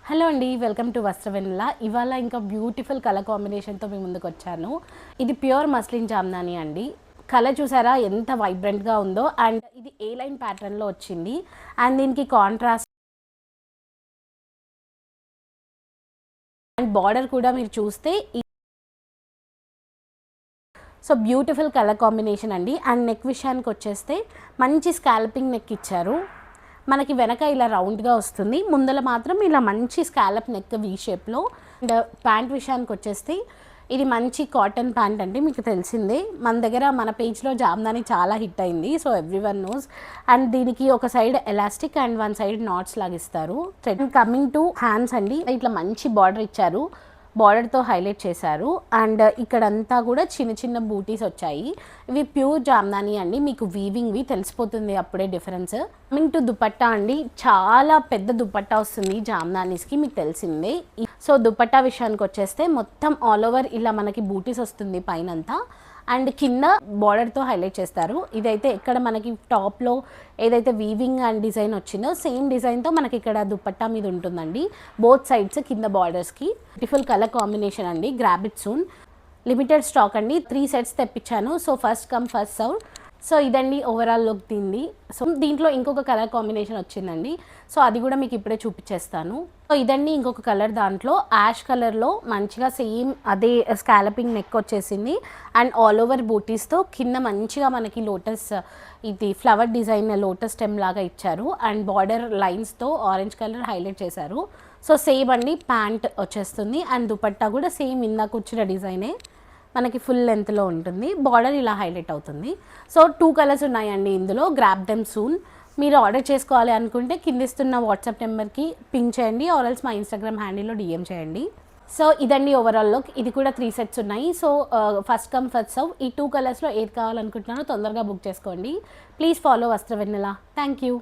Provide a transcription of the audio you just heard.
Hello అండి, welcome to వస్త్రవెన్నెల. ఇవాళ ఇంకా బ్యూటిఫుల్ కలర్ కాంబినేషన్తో మీ ముందుకు వచ్చాను. ఇది ప్యూర్ మస్లిన్ జామ్దాని అండి. కలర్ చూసారా ఎంత వైబ్రెంట్గా ఉందో. అండ్ ఇది ఏ లైన్ ప్యాటర్న్లో వచ్చింది. అండ్ దీనికి కాంట్రాస్ట్ అండ్ బార్డర్ కూడా మీరు చూస్తే సో బ్యూటిఫుల్ కలర్ కాంబినేషన్ అండి. అండ్ నెక్ విషయానికి వచ్చేస్తే మంచి స్కాల్పింగ్ నెక్ ఇచ్చారు. మనకి వెనక ఇలా రౌండ్గా వస్తుంది, ముందల మాత్రం ఇలా మంచి స్కాలప్ నెక్ వీ షేప్లో. అండ్ ప్యాంట్ విషయానికి వచ్చేస్తే ఇది మంచి కాటన్ ప్యాంట్ అండి, మీకు తెలిసిందే. మన దగ్గర మన పేజ్లో జామ్దాని చాలా హిట్ అయింది, సో ఎవ్రీవన్ నోస్. అండ్ దీనికి ఒక side elastic and one side knots లాగా ఇస్తారు. కమింగ్ టు హ్యాండ్స్ అండి, ఇట్లా మంచి బార్డర్ ఇచ్చారు, బార్డర్తో హైలైట్ చేశారు. అండ్ ఇక్కడంతా కూడా చిన్న చిన్న బూటీస్ వచ్చాయి. ఇవి ప్యూర్ జామ్దాని అండి, మీకు వీవింగ్వి తెలిసిపోతుంది అప్పుడే డిఫరెన్స్. కమింగ్ టు దుపట్టా అండి, చాలా పెద్ద దుపట్టా వస్తుంది జామ్దానీస్కి, మీకు తెలిసిందే. సో దుపట్టా విషయానికి వచ్చేస్తే మొత్తం ఆల్ ఓవర్ ఇలా మనకి బూటీస్ వస్తుంది పైనంతా. అండ్ కింద బార్డర్తో హైలైట్ చేస్తారు. ఇదైతే ఇక్కడ మనకి టాప్లో ఏదైతే వీవింగ్ అండ్ డిజైన్ వచ్చిందో సేమ్ డిజైన్తో మనకి ఇక్కడ దుపట్టా మీద ఉంటుందండి, బోత్ సైడ్స్ కింద బార్డర్స్కి. బ్యూటిఫుల్ కలర్ కాంబినేషన్ అండి, grab it soon. Limited stock అండి, 3 సెట్స్ తెప్పించాను. So first come first serve. So ఇదండి ఓవరాల్ లుక్ దీన్ని. సో దీంట్లో ఇంకొక కలర్ కాంబినేషన్ వచ్చిందండి, సో అది కూడా మీకు ఇప్పుడే చూపించేస్తాను. సో ఇదండి ఇంకొక కలర్, దాంట్లో యాష్ కలర్లో మంచిగా సేమ్ అదే స్కాలపింగ్ నెక్ వచ్చేసింది. అండ్ ఆల్ ఓవర్ బూటీస్తో కింద మంచిగా మనకి లోటస్ ఇది ఫ్లవర్ డిజైన్ లోటస్ స్టెమ్ లాగా ఇచ్చారు. అండ్ బార్డర్ లైన్స్తో ఆరెంజ్ కలర్ హైలైట్ చేశారు. సో సేమ్ అండి ప్యాంట్ వచ్చేస్తుంది. అండ్ దుపట్టా కూడా సేమ్ ఇందాక వచ్చిన డిజైనే మనకి ఫుల్ లెంత్లో ఉంటుంది, బార్డర్ ఇలా హైలైట్ అవుతుంది. సో 2 కలర్స్ ఉన్నాయండి ఇందులో, గ్రాబ్ దెమ్ సూన్. మీరు ఆర్డర్ చేసుకోవాలి అనుకుంటే కిందిస్తున్న వాట్సాప్ నెంబర్కి పింక్ చేయండి, ఆర్ఎల్స్ మా ఇన్స్టాగ్రామ్ హ్యాండిల్లో డిఎం చేయండి. సో ఇదండి ఓవరాల్ లుక్. ఇది కూడా 3 సెట్స్ ఉన్నాయి. So first come first serve. ఈ 2 కలర్స్లో ఏది కావాలనుకుంటున్నారో తొందరగా బుక్ చేసుకోండి. Please follow Vastravennela. Thank you.